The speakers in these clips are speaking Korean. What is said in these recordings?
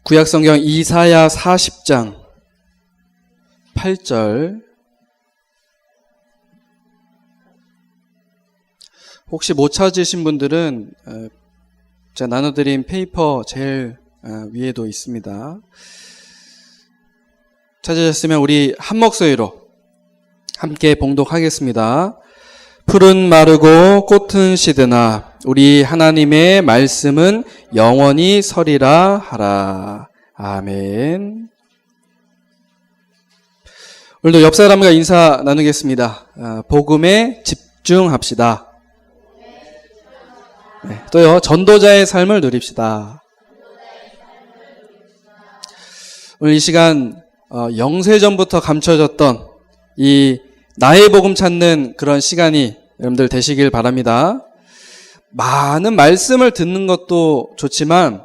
구약성경 이사야 40장 8절. 혹시 못 찾으신 분들은 제가 나눠드린 페이퍼 제일 위에도 있습니다. 찾으셨으면 우리 한 목소리로 함께 봉독하겠습니다. 풀은 마르고 꽃은 시드나 우리 하나님의 말씀은 영원히 서리라 하라. 아멘. 오늘도 옆 사람과 인사 나누겠습니다. 복음에 집중합시다. 네, 또요, 전도자의 삶을 누립시다. 오늘 이 시간 영세전부터 감춰졌던 이 나의 복음 찾는 그런 시간이 여러분들 되시길 바랍니다. 많은 말씀을 듣는 것도 좋지만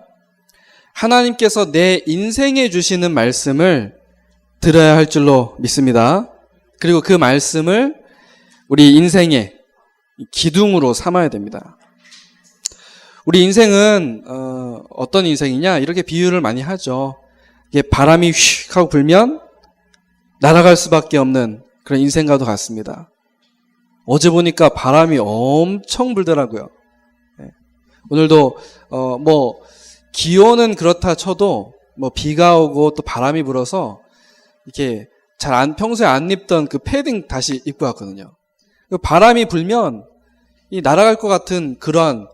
하나님께서 내 인생에 주시는 말씀을 들어야 할 줄로 믿습니다. 그리고 그 말씀을 우리 인생의 기둥으로 삼아야 됩니다. 우리 인생은 어떤 인생이냐, 이렇게 비유를 많이 하죠. 이게 바람이 휙 하고 불면 날아갈 수밖에 없는 그런 인생과도 같습니다. 어제 보니까 바람이 엄청 불더라고요. 네. 오늘도 기온은 그렇다 쳐도 비가 오고 또 바람이 불어서 이렇게 평소에 안 입던 그 패딩 다시 입고 왔거든요. 바람이 불면 이 날아갈 것 같은 그러한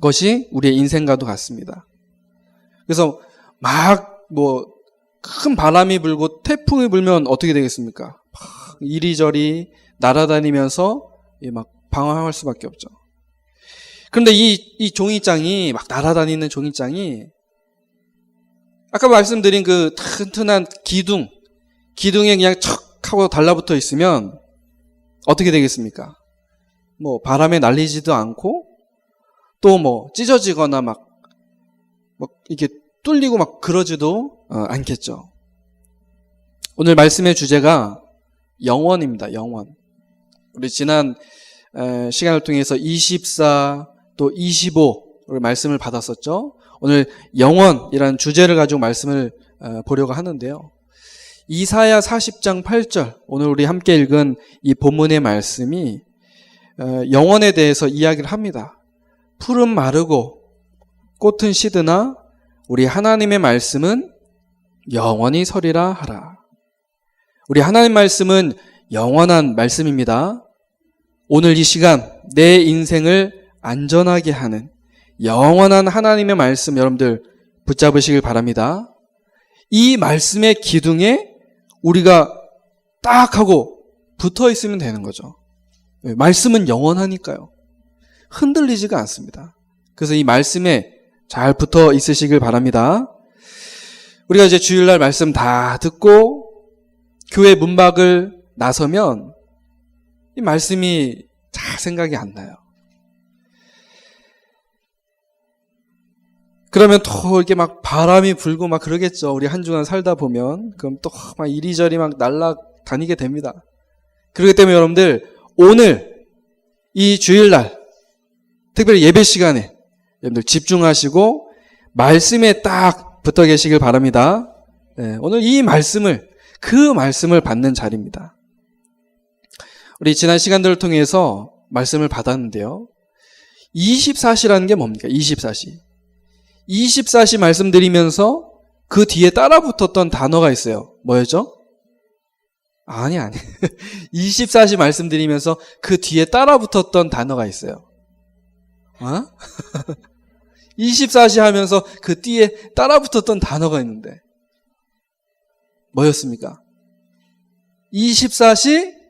것이 우리의 인생과도 같습니다. 그래서 큰 바람이 불고 태풍이 불면 어떻게 되겠습니까? 이리저리 날아다니면서 막 방황할 수밖에 없죠. 그런데 이 종이장이 막 날아다니는 종이장이 아까 말씀드린 그 튼튼한 기둥에 그냥 척 하고 달라붙어 있으면 어떻게 되겠습니까? 바람에 날리지도 않고 또 찢어지거나 막 이렇게 뚫리고 막 그러지도 않겠죠. 오늘 말씀의 주제가 영원입니다. 영원. 우리 지난 시간을 통해서 24 또 25를 말씀을 받았었죠. 오늘 영원이라는 주제를 가지고 말씀을 보려고 하는데요. 이사야 40장 8절, 오늘 우리 함께 읽은 이 본문의 말씀이 영원에 대해서 이야기를 합니다. 풀은 마르고 꽃은 시드나 우리 하나님의 말씀은 영원히 서리라 하라. 우리 하나님 말씀은 영원한 말씀입니다. 오늘 이 시간 내 인생을 안전하게 하는 영원한 하나님의 말씀 여러분들 붙잡으시길 바랍니다. 이 말씀의 기둥에 우리가 딱 하고 붙어 있으면 되는 거죠. 말씀은 영원하니까요. 흔들리지가 않습니다. 그래서 이 말씀에 잘 붙어 있으시길 바랍니다. 우리가 이제 주일날 말씀 다 듣고 교회 문밖을 나서면 이 말씀이 잘 생각이 안 나요. 그러면 또 이렇게 막 바람이 불고 막 그러겠죠. 우리 한 주간 살다 보면. 그럼 또 막 이리저리 막 날아다니게 됩니다. 그렇기 때문에 여러분들 오늘 이 주일날 특별히 예배 시간에 여러분들 집중하시고 말씀에 딱 붙어 계시길 바랍니다. 네, 오늘 그 말씀을 받는 자리입니다. 우리 지난 시간들을 통해서 말씀을 받았는데요. 24시라는 게 뭡니까? 24시. 24시 말씀드리면서 그 뒤에 따라 붙었던 단어가 있어요. 뭐였죠? 아니. 24시 말씀드리면서 그 뒤에 따라 붙었던 단어가 있어요. 24시 하면서 그 뒤에 따라 붙었던 단어가 있는데 뭐였습니까? 24시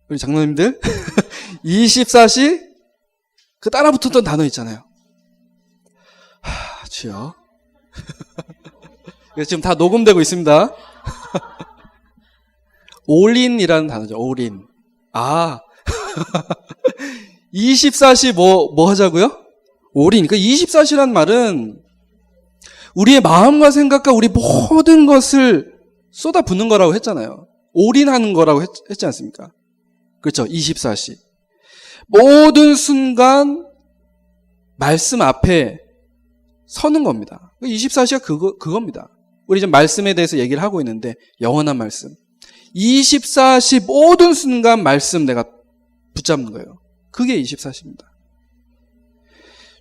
우리 장로님들 24시 그 따라 붙었던 단어 있잖아요. 주여. 지금 다 녹음되고 있습니다. 올인이라는 단어죠. 올인. 24시 뭐 하자고요? 올인. 그 24시란 말은 우리의 마음과 생각과 우리 모든 것을 쏟아붓는 거라고 했잖아요. 올인하는 거라고 했지 않습니까? 그렇죠. 24시. 모든 순간 말씀 앞에 서는 겁니다. 24시가 그겁니다. 우리 지금 말씀에 대해서 얘기를 하고 있는데 영원한 말씀. 24시 모든 순간 말씀 내가 붙잡는 거예요. 그게 24시입니다.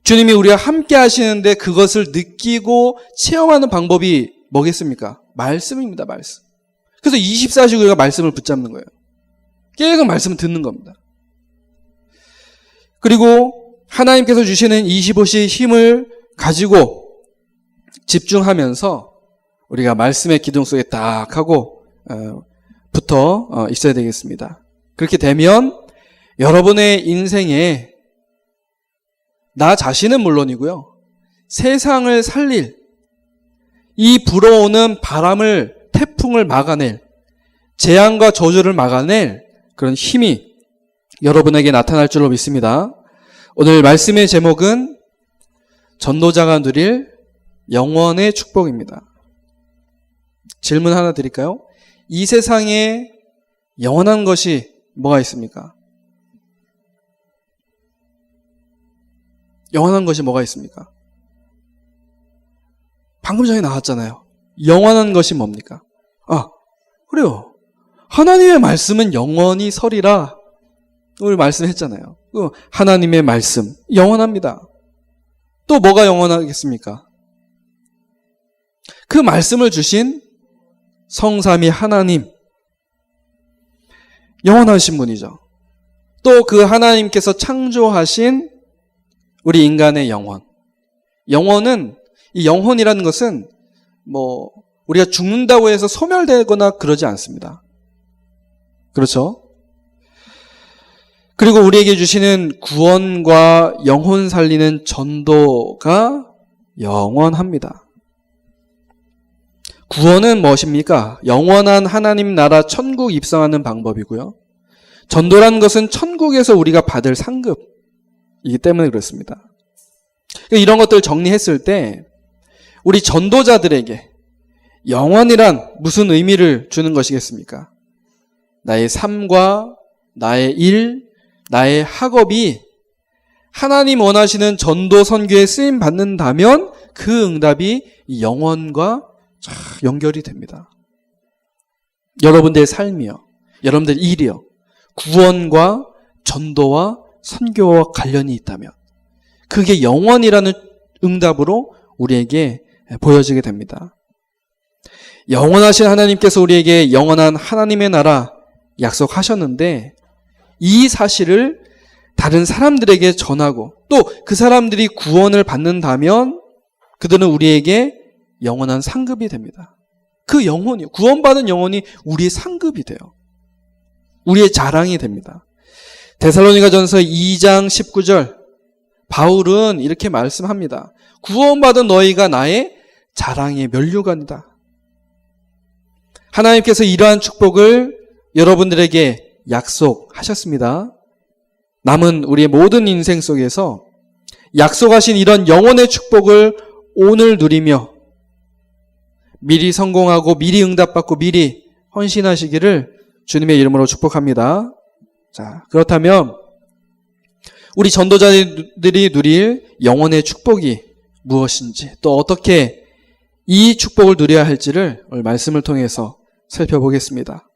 주님이 우리와 함께 하시는데 그것을 느끼고 체험하는 방법이 뭐겠습니까? 말씀입니다. 말씀. 그래서 24시 우리가 말씀을 붙잡는 거예요. 계속 말씀을 듣는 겁니다. 그리고 하나님께서 주시는 25시 힘을 가지고 집중하면서 우리가 말씀의 기둥 속에 딱 하고 붙어 있어야 되겠습니다. 그렇게 되면 여러분의 인생에 나 자신은 물론이고요. 세상을 살릴 이 불어오는 바람을 태풍을 막아낼 재앙과 저주를 막아낼 그런 힘이 여러분에게 나타날 줄로 믿습니다. 오늘 말씀의 제목은 전도자가 누릴 영원의 축복입니다. 질문 하나 드릴까요? 이 세상에 영원한 것이 뭐가 있습니까? 영원한 것이 뭐가 있습니까? 방금 전에 나왔잖아요. 영원한 것이 뭡니까? 그래요. 하나님의 말씀은 영원히 서리라. 우리 말씀했잖아요. 하나님의 말씀 영원합니다. 또 뭐가 영원하겠습니까? 그 말씀을 주신 성삼위 하나님 영원하신 분이죠. 또 그 하나님께서 창조하신 우리 인간의 영혼. 영혼은 이 영혼이라는 것은 우리가 죽는다고 해서 소멸되거나 그러지 않습니다. 그렇죠? 그리고 우리에게 주시는 구원과 영혼 살리는 전도가 영원합니다. 구원은 무엇입니까? 영원한 하나님 나라 천국 입성하는 방법이고요. 전도라는 것은 천국에서 우리가 받을 상급이기 때문에 그렇습니다. 이런 것들을 정리했을 때 우리 전도자들에게 영원이란 무슨 의미를 주는 것이겠습니까? 나의 삶과 나의 일, 나의 학업이 하나님 원하시는 전도 선교에 쓰임 받는다면 그 응답이 영원과 연결이 됩니다. 여러분들의 삶이요, 여러분들의 일이요, 구원과 전도와 선교와 관련이 있다면 그게 영원이라는 응답으로 우리에게 보여지게 됩니다. 영원하신 하나님께서 우리에게 영원한 하나님의 나라 약속하셨는데 이 사실을 다른 사람들에게 전하고 또 그 사람들이 구원을 받는다면 그들은 우리에게 영원한 상급이 됩니다. 그 영혼이요, 구원받은 영혼이 우리의 상급이 돼요. 우리의 자랑이 됩니다. 데살로니가전서 2장 19절 바울은 이렇게 말씀합니다. 구원받은 너희가 나의 자랑의 면류관이다. 하나님께서 이러한 축복을 여러분들에게 약속하셨습니다. 남은 우리의 모든 인생 속에서 약속하신 이런 영원의 축복을 오늘 누리며 미리 성공하고 미리 응답받고 미리 헌신하시기를 주님의 이름으로 축복합니다. 자, 그렇다면 우리 전도자들이 누릴 영원의 축복이 무엇인지 또 어떻게 이 축복을 누려야 할지를 오늘 말씀을 통해서 살펴보겠습니다.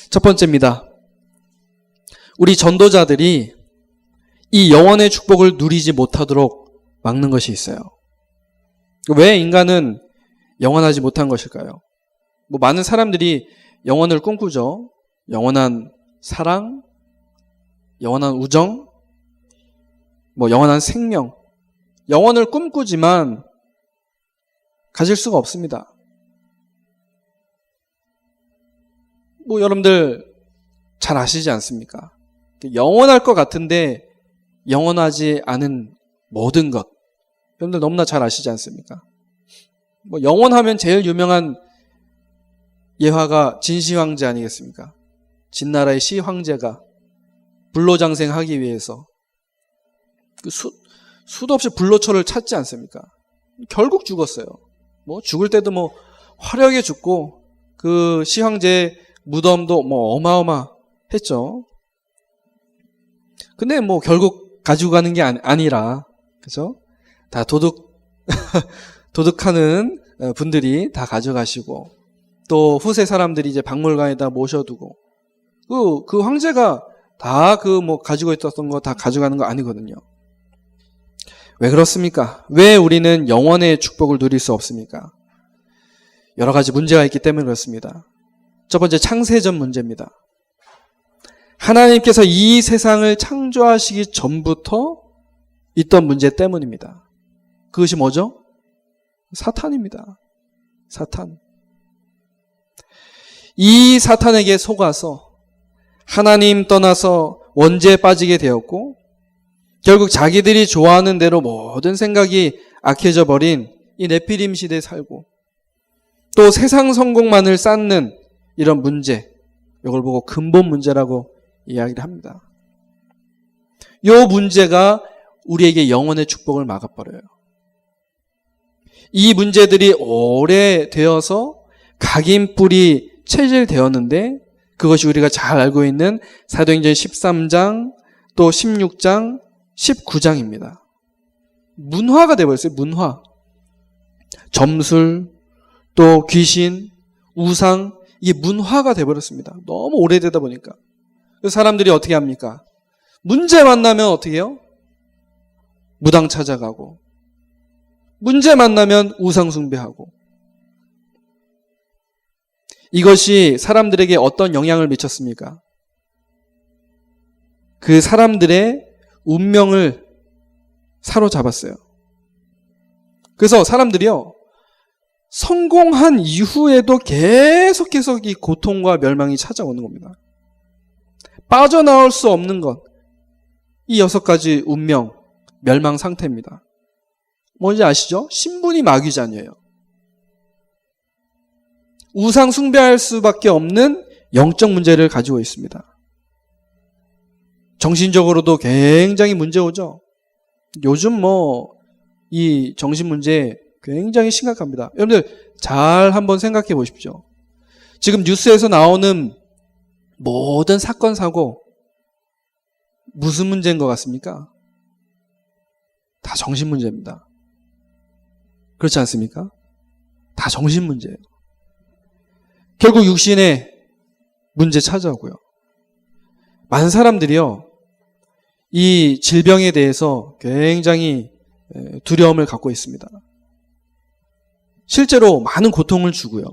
첫 번째입니다. 우리 전도자들이 이 영원의 축복을 누리지 못하도록 막는 것이 있어요. 왜 인간은 영원하지 못한 것일까요? 많은 사람들이 영원을 꿈꾸죠. 영원한 사랑, 영원한 우정, 영원한 생명. 영원을 꿈꾸지만 가질 수가 없습니다. 여러분들 잘 아시지 않습니까? 영원할 것 같은데 영원하지 않은 모든 것. 여러분들 너무나 잘 아시지 않습니까? 영원하면 제일 유명한 예화가 진시황제 아니겠습니까? 진나라의 시황제가 불로장생하기 위해서 수도 없이 불로초를 찾지 않습니까? 결국 죽었어요. 죽을 때도 화려하게 죽고 그 시황제의 무덤도 어마어마했죠. 근데 결국 가지고 가는 게 아니라, 그죠? 다 도둑하는 분들이 다 가져가시고, 또 후세 사람들이 이제 박물관에다 모셔두고, 그 황제가 다 가지고 있었던 거 다 가져가는 거 아니거든요. 왜 그렇습니까? 왜 우리는 영원의 축복을 누릴 수 없습니까? 여러 가지 문제가 있기 때문에 그렇습니다. 첫 번째, 창세전 문제입니다. 하나님께서 이 세상을 창조하시기 전부터 있던 문제 때문입니다. 그것이 뭐죠? 사탄입니다. 사탄. 이 사탄에게 속아서 하나님 떠나서 원죄에 빠지게 되었고, 결국 자기들이 좋아하는 대로 모든 생각이 악해져 버린 이 네피림 시대에 살고, 또 세상 성공만을 쌓는 이런 문제, 이걸 보고 근본 문제라고 이야기를 합니다. 이 문제가 우리에게 영원의 축복을 막아버려요. 이 문제들이 오래되어서 각인뿔이 체질되었는데, 그것이 우리가 잘 알고 있는 사도행전 13장, 또 16장, 19장입니다. 문화가 되어버렸어요. 문화. 점술, 또 귀신, 우상, 이게 문화가 되어버렸습니다. 너무 오래되다 보니까. 그래서 사람들이 어떻게 합니까? 문제 만나면 어떻게 해요? 무당 찾아가고, 문제 만나면 우상 숭배하고. 이것이 사람들에게 어떤 영향을 미쳤습니까? 그 사람들의 운명을 사로잡았어요. 그래서 사람들이요, 성공한 이후에도 계속 이 고통과 멸망이 찾아오는 겁니다. 빠져나올 수 없는 것, 이 6가지 운명, 멸망 상태입니다. 뭔지 아시죠? 신분이 마귀자녀예요. 우상 숭배할 수밖에 없는 영적 문제를 가지고 있습니다. 정신적으로도 굉장히 문제 오죠. 요즘 이 정신 문제 굉장히 심각합니다. 여러분들 잘 한번 생각해 보십시오. 지금 뉴스에서 나오는 모든 사건 사고 무슨 문제인 것 같습니까? 다 정신 문제입니다. 그렇지 않습니까? 다 정신 문제예요. 결국 육신의 문제 찾아오고요. 많은 사람들이요, 이 질병에 대해서 굉장히 두려움을 갖고 있습니다. 실제로 많은 고통을 주고요.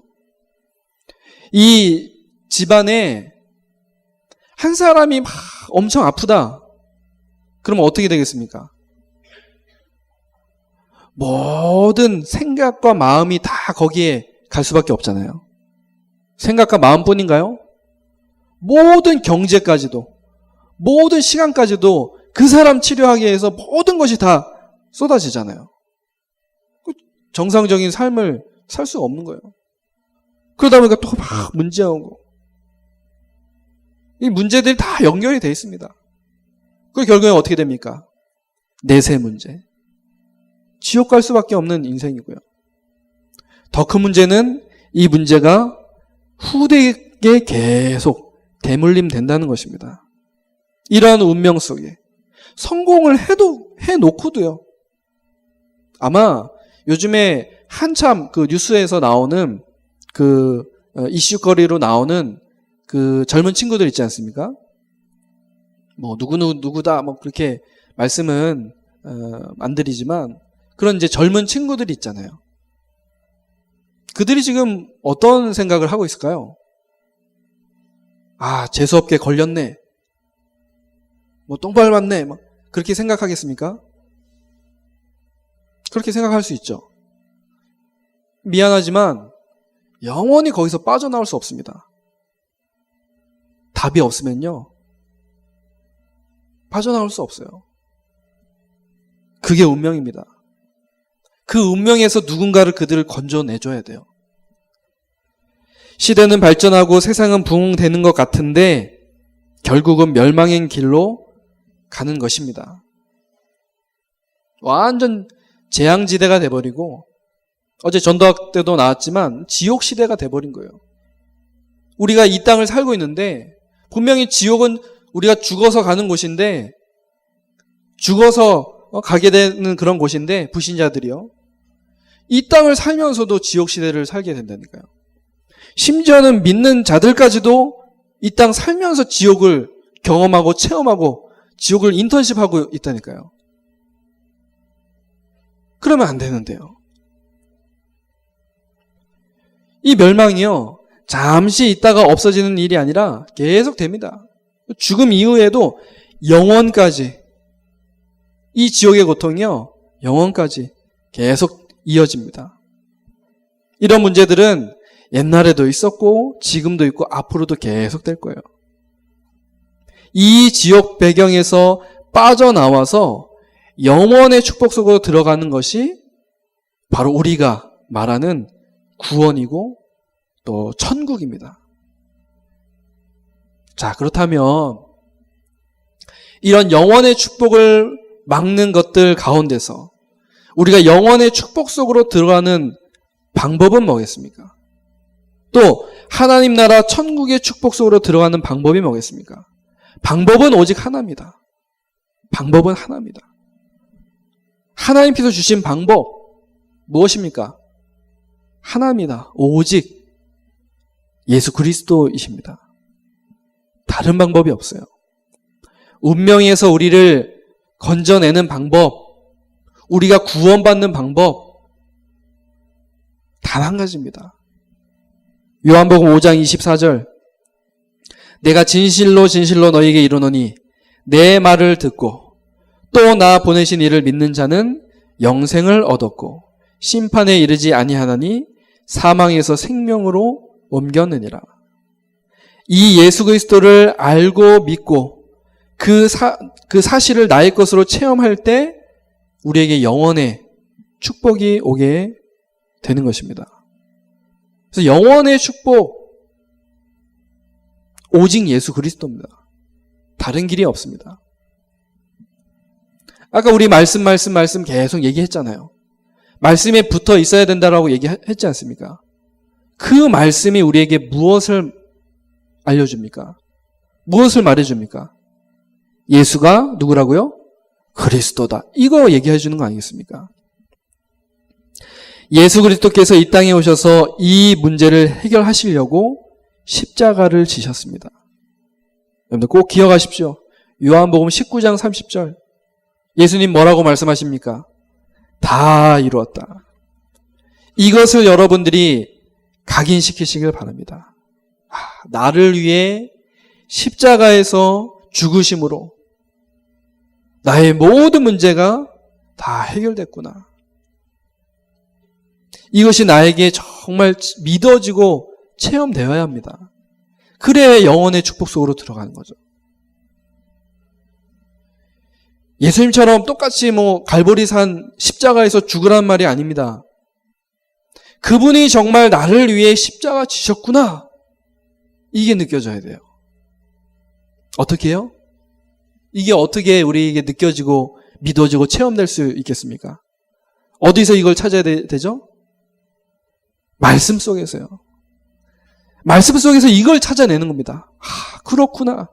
이 집안에 한 사람이 막 엄청 아프다. 그러면 어떻게 되겠습니까? 모든 생각과 마음이 다 거기에 갈 수밖에 없잖아요. 생각과 마음뿐인가요? 모든 경제까지도, 모든 시간까지도 그 사람 치료하기 위해서 모든 것이 다 쏟아지잖아요. 정상적인 삶을 살 수가 없는 거예요. 그러다 보니까 또 막 문제가 오고, 이 문제들이 다 연결이 되어 있습니다. 그 결국에 어떻게 됩니까? 내세 문제. 지옥 갈 수밖에 없는 인생이고요. 더 큰 문제는 이 문제가 후대에게 계속 대물림 된다는 것입니다. 이러한 운명 속에 성공을 해놓고도요. 아마 요즘에 한참 그 뉴스에서 나오는 그 이슈거리로 나오는 그 젊은 친구들 있지 않습니까? 누구다 그렇게 말씀은 안 드리지만, 그런 이제 젊은 친구들이 있잖아요. 그들이 지금 어떤 생각을 하고 있을까요? 재수없게 걸렸네. 똥 밟았네. 그렇게 생각하겠습니까? 그렇게 생각할 수 있죠. 미안하지만 영원히 거기서 빠져나올 수 없습니다. 답이 없으면요, 빠져나올 수 없어요. 그게 운명입니다. 그 운명에서 누군가를 그들을 건져내줘야 돼요. 시대는 발전하고 세상은 부흥되는 것 같은데 결국은 멸망의 길로 가는 것입니다. 완전 재앙지대가 돼버리고, 어제 전도학 때도 나왔지만 지옥 시대가 돼버린 거예요. 우리가 이 땅을 살고 있는데 분명히 지옥은 우리가 죽어서 가는 곳인데, 죽어서 가게 되는 그런 곳인데, 불신자들이요. 이 땅을 살면서도 지옥 시대를 살게 된다니까요. 심지어는 믿는 자들까지도 이 땅 살면서 지옥을 경험하고 체험하고 지옥을 인턴십하고 있다니까요. 그러면 안 되는데요. 이 멸망이요, 잠시 있다가 없어지는 일이 아니라 계속 됩니다. 죽음 이후에도 영원까지, 이 지옥의 고통이요, 영원까지 계속 이어집니다. 이런 문제들은 옛날에도 있었고 지금도 있고 앞으로도 계속 될 거예요. 이 지옥 배경에서 빠져나와서 영원의 축복 속으로 들어가는 것이 바로 우리가 말하는 구원이고 또 천국입니다. 자, 그렇다면 이런 영원의 축복을 막는 것들 가운데서 우리가 영원의 축복 속으로 들어가는 방법은 뭐겠습니까? 또 하나님 나라 천국의 축복 속으로 들어가는 방법이 뭐겠습니까? 방법은 오직 하나입니다. 방법은 하나입니다. 하나님께서 주신 방법 무엇입니까? 하나입니다. 오직 예수 그리스도이십니다. 다른 방법이 없어요. 운명에서 우리를 건져내는 방법, 우리가 구원받는 방법 단 한 가지입니다. 요한복음 5장 24절, 내가 진실로 진실로 너희에게 이르노니 내 말을 듣고 또 나 보내신 이를 믿는 자는 영생을 얻었고 심판에 이르지 아니하나니 사망에서 생명으로 옮겼느니라. 이 예수 그리스도를 알고 믿고 그 사실을 나의 것으로 체험할 때 우리에게 영원의 축복이 오게 되는 것입니다. 그래서 영원의 축복 오직 예수 그리스도입니다. 다른 길이 없습니다. 아까 우리 말씀 계속 얘기했잖아요. 말씀에 붙어 있어야 된다라고 얘기했지 않습니까? 그 말씀이 우리에게 무엇을 알려줍니까? 무엇을 말해줍니까? 예수가 누구라고요? 그리스도다. 이거 얘기해 주는 거 아니겠습니까? 예수 그리스도께서 이 땅에 오셔서 이 문제를 해결하시려고 십자가를 지셨습니다. 여러분들 꼭 기억하십시오. 요한복음 19장 30절. 예수님 뭐라고 말씀하십니까? 다 이루었다. 이것을 여러분들이 각인시키시길 바랍니다. 나를 위해 십자가에서 죽으심으로 나의 모든 문제가 다 해결됐구나. 이것이 나에게 정말 믿어지고 체험되어야 합니다. 그래야 영원의 축복 속으로 들어가는 거죠. 예수님처럼 똑같이 갈보리산 십자가에서 죽으란 말이 아닙니다. 그분이 정말 나를 위해 십자가 지셨구나. 이게 느껴져야 돼요. 어떻게 해요? 이게 어떻게 우리에게 느껴지고 믿어지고 체험될 수 있겠습니까? 어디서 이걸 찾아야 되죠? 말씀 속에서요. 말씀 속에서 이걸 찾아내는 겁니다. 그렇구나.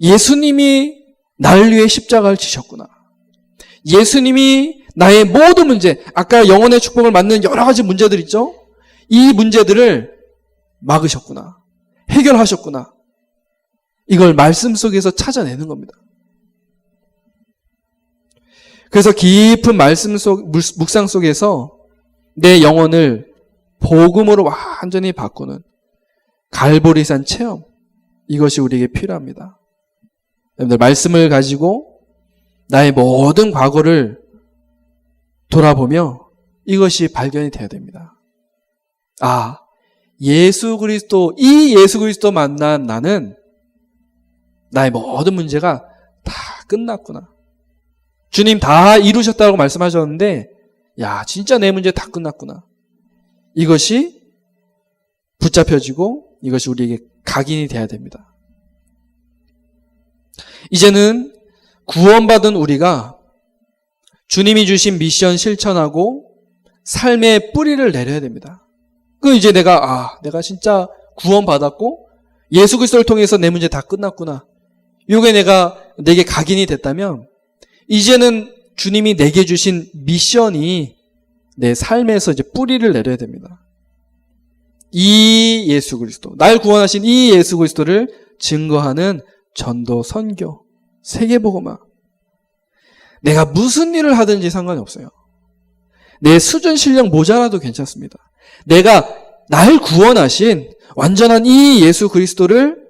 예수님이 나를 위해 십자가를 지셨구나. 예수님이 나의 모든 문제, 아까 영혼의 축복을 맞는 여러 가지 문제들 있죠? 이 문제들을 막으셨구나. 해결하셨구나. 이걸 말씀 속에서 찾아내는 겁니다. 그래서 깊은 말씀 속, 묵상 속에서 내 영혼을 복음으로 완전히 바꾸는 갈보리산 체험, 이것이 우리에게 필요합니다. 여러분들 말씀을 가지고 나의 모든 과거를 돌아보며 이것이 발견이 되어야 됩니다. 예수 그리스도, 이 예수 그리스도 만난 나는 나의 모든 문제가 다 끝났구나. 주님 다 이루셨다고 말씀하셨는데 진짜 내 문제 다 끝났구나. 이것이 붙잡혀지고 이것이 우리에게 각인이 돼야 됩니다. 이제는 구원받은 우리가 주님이 주신 미션 실천하고 삶의 뿌리를 내려야 됩니다. 이제 내가 진짜 구원받았고 예수 그리스도를 통해서 내 문제 다 끝났구나. 이게 내게 각인이 됐다면 이제는 주님이 내게 주신 미션이 내 삶에서 이제 뿌리를 내려야 됩니다. 이 예수 그리스도, 날 구원하신 이 예수 그리스도를 증거하는 전도, 선교, 세계복음화. 내가 무슨 일을 하든지 상관이 없어요. 내 수준 실력 모자라도 괜찮습니다. 내가 날 구원하신 완전한 이 예수 그리스도를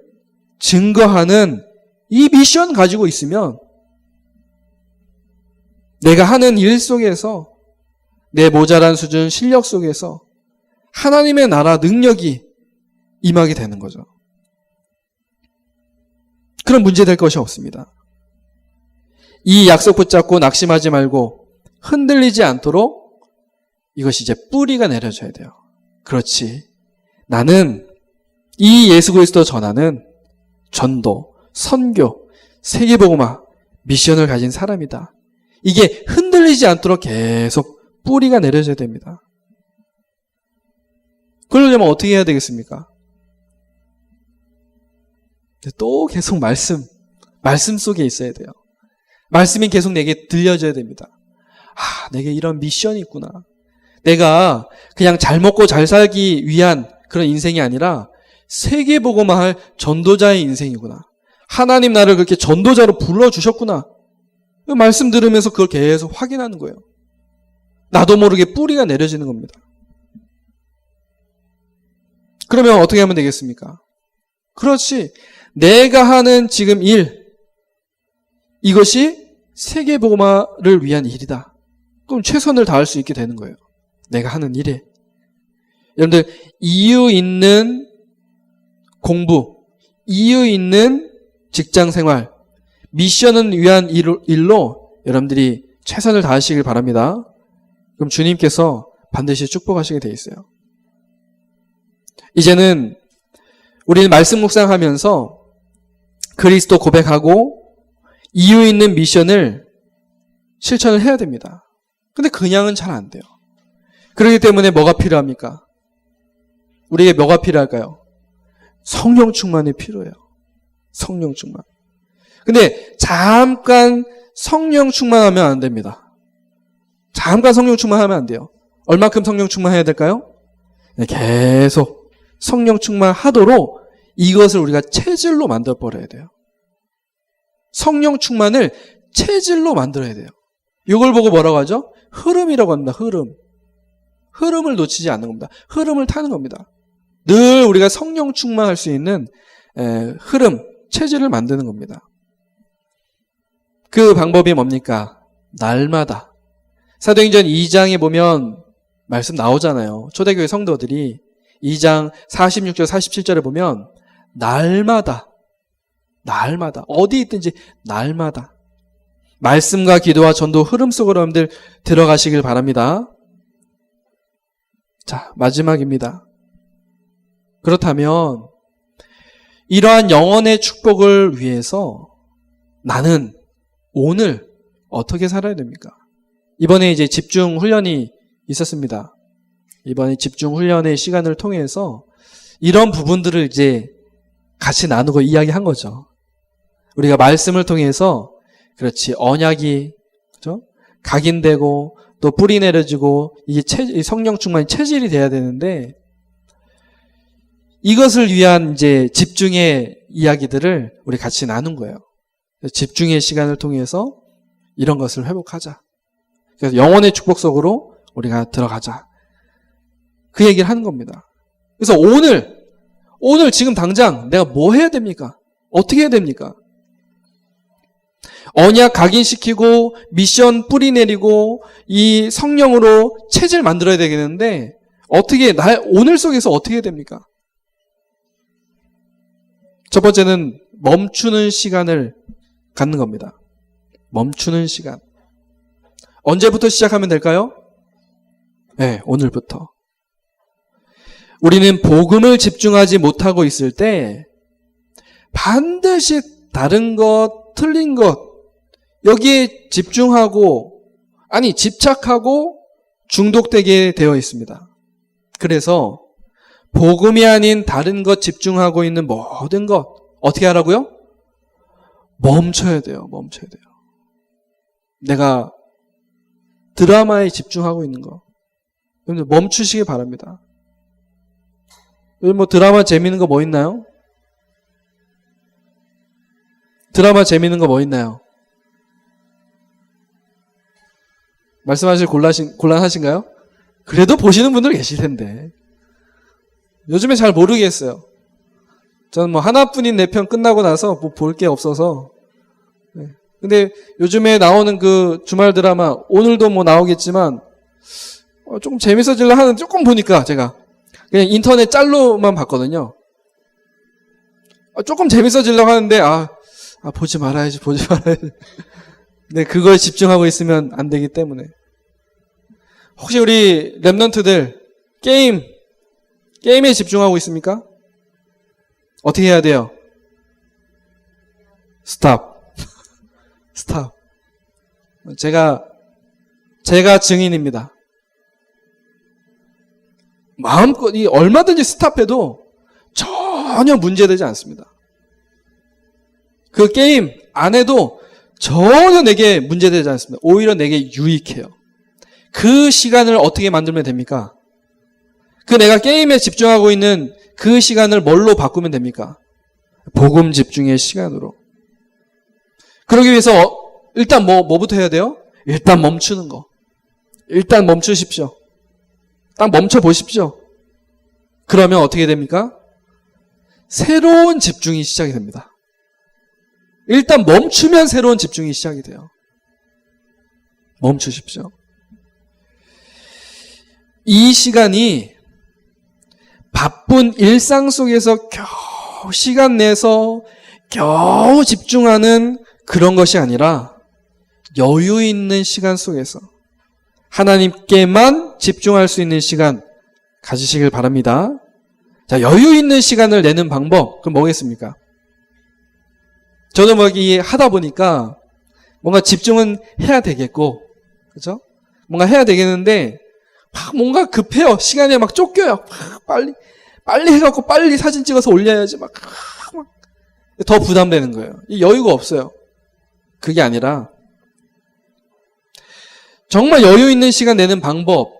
증거하는 이 미션 가지고 있으면 내가 하는 일 속에서 내 모자란 수준 실력 속에서 하나님의 나라 능력이 임하게 되는 거죠. 그런 문제 될 것이 없습니다. 이 약속 붙잡고 낙심하지 말고 흔들리지 않도록 이것이 이제 뿌리가 내려져야 돼요. 그렇지. 나는 이 예수 그리스도 전하는 전도, 선교, 세계복음화 미션을 가진 사람이다. 이게 흔들리지 않도록 계속 뿌리가 내려져야 됩니다. 그러려면 어떻게 해야 되겠습니까? 또 계속 말씀 속에 있어야 돼요. 말씀이 계속 내게 들려져야 됩니다. 내게 이런 미션이 있구나. 내가 그냥 잘 먹고 잘 살기 위한 그런 인생이 아니라 세계복음화할 전도자의 인생이구나. 하나님 나를 그렇게 전도자로 불러주셨구나. 말씀 들으면서 그걸 계속 확인하는 거예요. 나도 모르게 뿌리가 내려지는 겁니다. 그러면 어떻게 하면 되겠습니까? 그렇지. 내가 하는 지금 일, 이것이 세계복음화를 위한 일이다. 그럼 최선을 다할 수 있게 되는 거예요. 내가 하는 일에. 여러분들, 이유 있는 공부, 이유 있는 직장 생활, 미션을 위한 일로 여러분들이 최선을 다하시길 바랍니다. 그럼 주님께서 반드시 축복하시게 돼 있어요. 이제는 우리는 말씀 묵상하면서 그리스도 고백하고 이유 있는 미션을 실천을 해야 됩니다. 근데 그냥은 잘 안 돼요. 그렇기 때문에 뭐가 필요합니까? 우리에게 뭐가 필요할까요? 성령 충만이 필요해요. 성령 충만. 근데 잠깐 성령 충만하면 안 됩니다. 잠깐 성령 충만하면 안 돼요. 얼마큼 성령 충만해야 될까요? 계속 성령 충만하도록 이것을 우리가 체질로 만들어버려야 돼요. 성령 충만을 체질로 만들어야 돼요. 이걸 보고 뭐라고 하죠? 흐름이라고 합니다. 흐름을 놓치지 않는 겁니다. 흐름을 타는 겁니다. 늘 우리가 성령 충만할 수 있는 흐름, 체질을 만드는 겁니다. 그 방법이 뭡니까? 날마다. 사도행전 2장에 보면 말씀 나오잖아요. 초대교회 성도들이 2장 46절 47절에 보면 날마다 어디 있든지 날마다 말씀과 기도와 전도 흐름 속으로 여러분들 들어가시길 바랍니다. 자, 마지막입니다. 그렇다면 이러한 영혼의 축복을 위해서 나는 오늘 어떻게 살아야 됩니까? 이번에 이제 집중 훈련이 있었습니다. 이번에 집중 훈련의 시간을 통해서 이런 부분들을 이제 같이 나누고 이야기한 거죠. 우리가 말씀을 통해서 그렇지 언약이 그렇죠? 각인되고 또 뿌리 내려지고 이게 성령 충만이 체질이 돼야 되는데 이것을 위한 이제 집중의 이야기들을 우리 같이 나눈 거예요. 집중의 시간을 통해서 이런 것을 회복하자. 그래서 영혼의 축복 속으로 우리가 들어가자. 그 얘기를 하는 겁니다. 그래서 오늘 지금 당장 내가 뭐 해야 됩니까? 어떻게 해야 됩니까? 언약 각인시키고 미션 뿌리 내리고 이 성령으로 체질 만들어야 되겠는데 어떻게 오늘 속에서 어떻게 해야 됩니까? 첫 번째는 멈추는 시간을 갖는 겁니다. 멈추는 시간. 언제부터 시작하면 될까요? 네, 오늘부터. 우리는 복음을 집중하지 못하고 있을 때 반드시 다른 것, 틀린 것 여기에 집착하고 중독되게 되어 있습니다. 그래서 복음이 아닌 다른 것 집중하고 있는 모든 것 어떻게 하라고요? 멈춰야 돼요. 내가 드라마에 집중하고 있는 거. 여러분들 멈추시기 바랍니다. 요즘 뭐 드라마 재밌는 거 뭐 있나요? 드라마 재밌는 거 뭐 있나요? 말씀하실 곤란하신가요? 그래도 보시는 분들 계실 텐데. 요즘에 잘 모르겠어요. 저는 뭐 하나뿐인 내 편 끝나고 나서 뭐 볼 게 없어서. 네. 근데 요즘에 나오는 그 주말 드라마, 오늘도 뭐 나오겠지만, 조금 재밌어지려 하는, 조금 보니까 제가 그냥 인터넷 짤로만 봤거든요. 조금 재밌어지려고 하는데, 보지 말아야지. 네, 그거에 집중하고 있으면 안 되기 때문에. 혹시 우리 랩런트들 게임에 집중하고 있습니까? 어떻게 해야 돼요? 스탑. 제가 증인입니다. 마음껏 얼마든지 스탑해도 전혀 문제되지 않습니다. 그 게임 안 해도 전혀 내게 문제되지 않습니다. 오히려 내게 유익해요. 그 시간을 어떻게 만들면 됩니까? 그 내가 게임에 집중하고 있는 그 시간을 뭘로 바꾸면 됩니까? 복음 집중의 시간으로. 그러기 위해서 일단 뭐부터 해야 돼요? 일단 멈추는 거. 일단 멈추십시오. 딱 멈춰 보십시오. 그러면 어떻게 됩니까? 새로운 집중이 시작이 됩니다. 일단 멈추면 새로운 집중이 시작이 돼요. 멈추십시오. 이 시간이 바쁜 일상 속에서 겨우 시간 내서 겨우 집중하는 그런 것이 아니라 여유 있는 시간 속에서 하나님께만 집중할 수 있는 시간 가지시길 바랍니다. 자, 여유 있는 시간을 내는 방법, 그럼 뭐겠습니까? 저도 하다 보니까 뭔가 집중은 해야 되겠고, 그죠? 뭔가 해야 되겠는데, 뭔가 급해요. 시간에 쫓겨요. 빨리 해갖고 빨리 사진 찍어서 올려야지. 더 부담되는 거예요. 이 여유가 없어요. 그게 아니라, 정말 여유 있는 시간 내는 방법,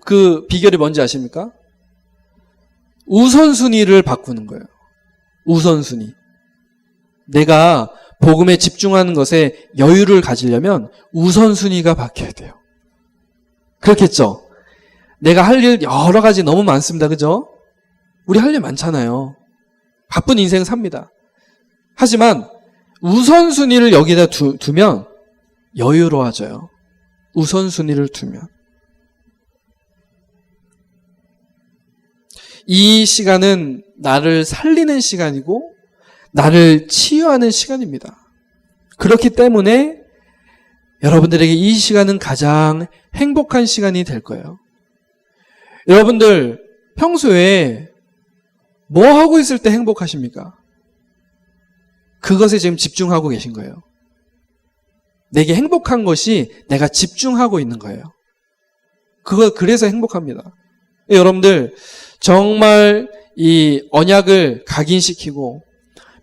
그 비결이 뭔지 아십니까? 우선순위를 바꾸는 거예요. 우선순위. 내가 복음에 집중하는 것에 여유를 가지려면 우선순위가 바뀌어야 돼요. 그렇겠죠? 내가 할 일 여러 가지 너무 많습니다. 그죠? 우리 할 일 많잖아요. 바쁜 인생 삽니다. 하지만 우선순위를 여기다 두면 여유로워져요. 우선순위를 두면. 이 시간은 나를 살리는 시간이고 나를 치유하는 시간입니다. 그렇기 때문에 여러분들에게 이 시간은 가장 행복한 시간이 될 거예요. 여러분들 평소에 뭐 하고 있을 때 행복하십니까? 그것에 지금 집중하고 계신 거예요. 내게 행복한 것이 내가 집중하고 있는 거예요. 그래서 행복합니다. 여러분들 정말 이 언약을 각인시키고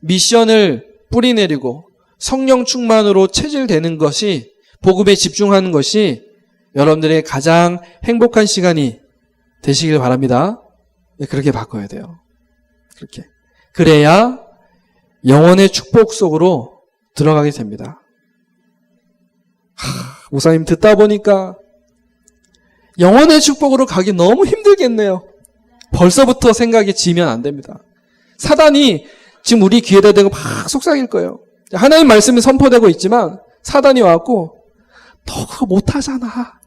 미션을 뿌리내리고 성령 충만으로 체질되는 것이, 복음에 집중하는 것이 여러분들의 가장 행복한 시간이 되시길 바랍니다. 그렇게 바꿔야 돼요. 그렇게. 그래야 영원의 축복 속으로 들어가게 됩니다. 목사님 듣다 보니까 영원의 축복으로 가기 너무 힘들겠네요. 벌써부터 생각이 지면 안 됩니다. 사단이 지금 우리 귀에다 대고 막 속삭일 거예요. 하나님 말씀이 선포되고 있지만 사단이 와갖고 너 그거 못하잖아.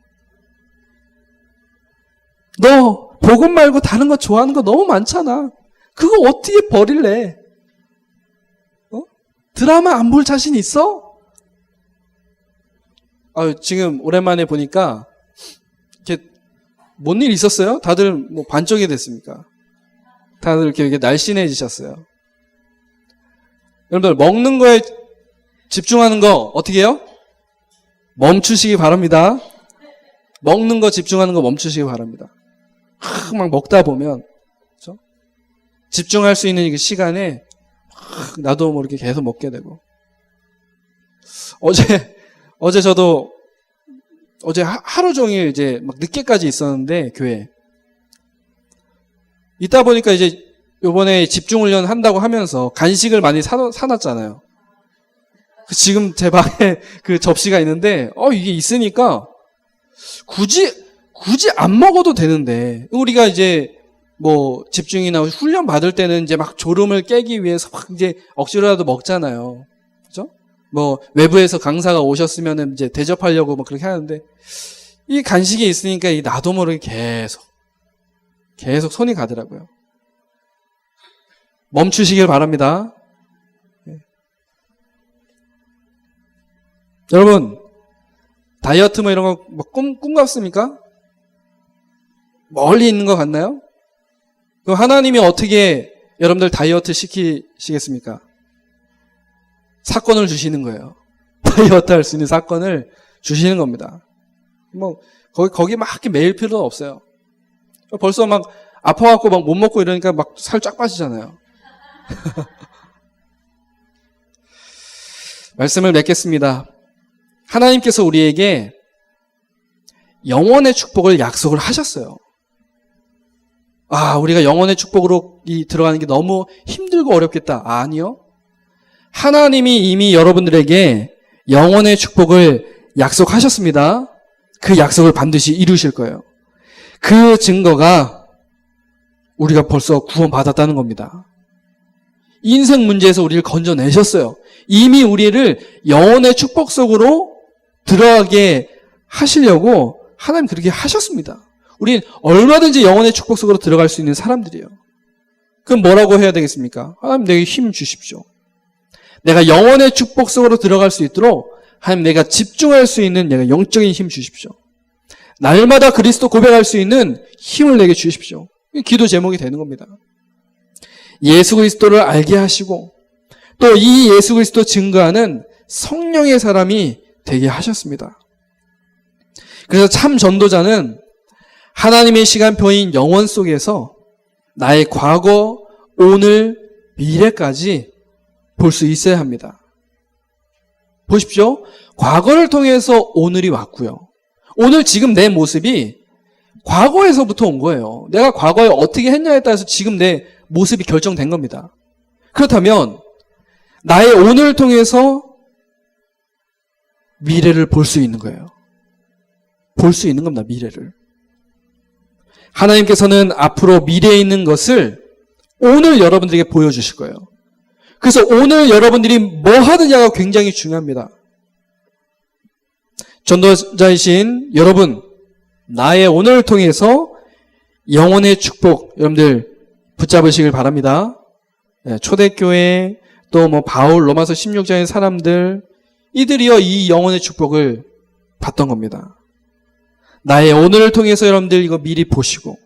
너 복음 말고 다른 거 좋아하는 거 너무 많잖아. 그거 어떻게 버릴래? 드라마 안 볼 자신 있어? 지금 오랜만에 보니까 이렇게 뭔 일 있었어요? 다들 뭐 반쪽이 됐습니까? 다들 이렇게 날씬해지셨어요. 여러분들 먹는 거에 집중하는 거 어떻게 해요? 멈추시기 바랍니다. 먹는 거 집중하는 거 멈추시기 바랍니다. 막 먹다 보면 그렇죠? 집중할 수 있는 이 시간에 나도 모르게 계속 먹게 되고. 어제 저도 어제 하루 종일 이제 막 늦게까지 있었는데 교회 있다 보니까 이제 요번에 집중훈련 한다고 하면서 간식을 많이 사놨잖아요. 지금 제 방에 그 접시가 있는데 이게 있으니까 굳이 안 먹어도 되는데 우리가 이제 뭐 집중이나 훈련 받을 때는 이제 막 졸음을 깨기 위해서 막 이제 억지로라도 먹잖아요. 그죠? 뭐 외부에서 강사가 오셨으면은 이제 대접하려고 막 그렇게 하는데 이 간식이 있으니까 이 나도 모르게 계속 손이 가더라고요. 멈추시길 바랍니다. 네. 여러분 다이어트 뭐 이런 거 뭐 꿈 같습니까? 멀리 있는 것 같나요? 그럼 하나님이 어떻게 여러분들 다이어트 시키시겠습니까? 사건을 주시는 거예요. 다이어트 할 수 있는 사건을 주시는 겁니다. 뭐 거기 막 이렇게 매일 필요도 없어요. 벌써 막 아파갖고 막 못 먹고 이러니까 막 살 쫙 빠지잖아요. 말씀을 맺겠습니다. 하나님께서 우리에게 영원의 축복을 약속을 하셨어요. 우리가 영원의 축복으로 들어가는 게 너무 힘들고 어렵겠다. 아니요. 하나님이 이미 여러분들에게 영원의 축복을 약속하셨습니다. 그 약속을 반드시 이루실 거예요. 그 증거가 우리가 벌써 구원받았다는 겁니다. 인생 문제에서 우리를 건져내셨어요. 이미 우리를 영원의 축복 속으로 들어가게 하시려고 하나님 그렇게 하셨습니다. 우린 얼마든지 영원의 축복 속으로 들어갈 수 있는 사람들이에요. 그럼 뭐라고 해야 되겠습니까? 하나님 내게 힘 주십시오. 내가 영원의 축복 속으로 들어갈 수 있도록 하나님 내가 집중할 수 있는 내가 영적인 힘 주십시오. 날마다 그리스도 고백할 수 있는 힘을 내게 주십시오. 기도 제목이 되는 겁니다. 예수 그리스도를 알게 하시고 또 이 예수 그리스도 증거하는 성령의 사람이 되게 하셨습니다. 그래서 참 전도자는 하나님의 시간표인 영원 속에서 나의 과거, 오늘, 미래까지 볼 수 있어야 합니다. 보십시오. 과거를 통해서 오늘이 왔고요. 오늘 지금 내 모습이 과거에서부터 온 거예요. 내가 과거에 어떻게 했냐에 따라서 지금 내 모습이 결정된 겁니다. 그렇다면 나의 오늘을 통해서 미래를 볼 수 있는 거예요. 볼 수 있는 겁니다. 미래를. 하나님께서는 앞으로 미래에 있는 것을 오늘 여러분들에게 보여주실 거예요. 그래서 오늘 여러분들이 뭐 하느냐가 굉장히 중요합니다. 전도자이신 여러분, 나의 오늘을 통해서 영혼의 축복 여러분들 붙잡으시길 바랍니다. 초대교회 또 뭐 바울 로마서 16장의 사람들 이들이요 이 영혼의 축복을 받던 겁니다. 나의 오늘을 통해서 여러분들 이거 미리 보시고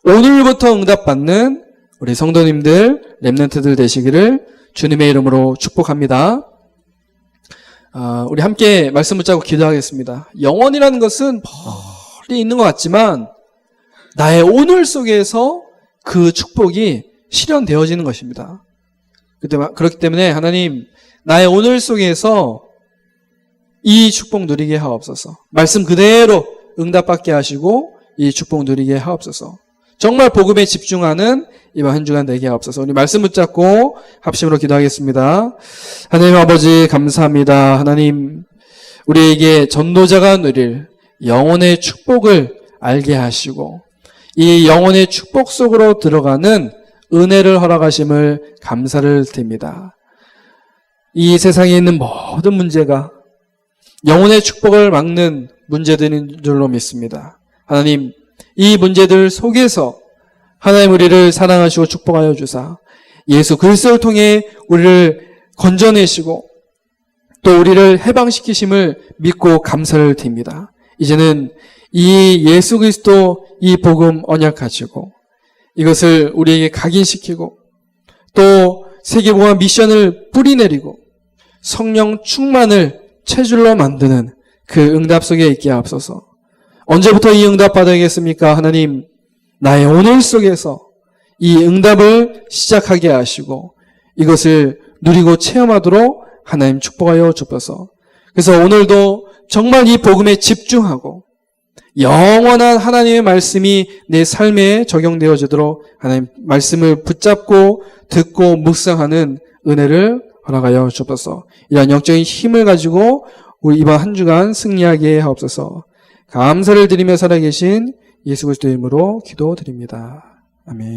오늘부터 응답받는 우리 성도님들 렘넌트들 되시기를 주님의 이름으로 축복합니다. 우리 함께 말씀 붙잡고 기도하겠습니다. 영원이라는 것은 멀리 있는 것 같지만 나의 오늘 속에서 그 축복이 실현되어지는 것입니다. 그렇기 때문에 하나님 나의 오늘 속에서 이 축복 누리게 하옵소서. 말씀 그대로 응답받게 하시고 이 축복 누리게 하옵소서. 정말 복음에 집중하는 이번 한 주간 되게 하옵소서. 우리 말씀 붙잡고 합심으로 기도하겠습니다. 하나님 아버지 감사합니다. 하나님 우리에게 전도자가 누릴 영혼의 축복을 알게 하시고 이 영혼의 축복 속으로 들어가는 은혜를 허락하심을 감사를 드립니다. 이 세상에 있는 모든 문제가 영혼의 축복을 막는 문제들인 줄로 믿습니다. 하나님 이 문제들 속에서 하나님 우리를 사랑하시고 축복하여 주사 예수 그리스도를 통해 우리를 건져내시고 또 우리를 해방시키심을 믿고 감사를 드립니다. 이제는 이 예수 그리스도 이 복음 언약 가지고 이것을 우리에게 각인시키고 또 세계복음 미션을 뿌리내리고 성령 충만을 체질로 만드는 그 응답 속에 있게 하옵소서. 언제부터 이 응답 받아야겠습니까? 하나님 나의 오늘 속에서 이 응답을 시작하게 하시고 이것을 누리고 체험하도록 하나님 축복하여 주옵소서. 그래서 오늘도 정말 이 복음에 집중하고 영원한 하나님의 말씀이 내 삶에 적용되어지도록 하나님 말씀을 붙잡고 듣고 묵상하는 은혜를 허락하여 주옵소서. 이러한 영적인 힘을 가지고 우리 이번 한 주간 승리하게 하옵소서. 감사를 드리며 살아계신 예수 그리스도의 이름으로 기도드립니다. 아멘.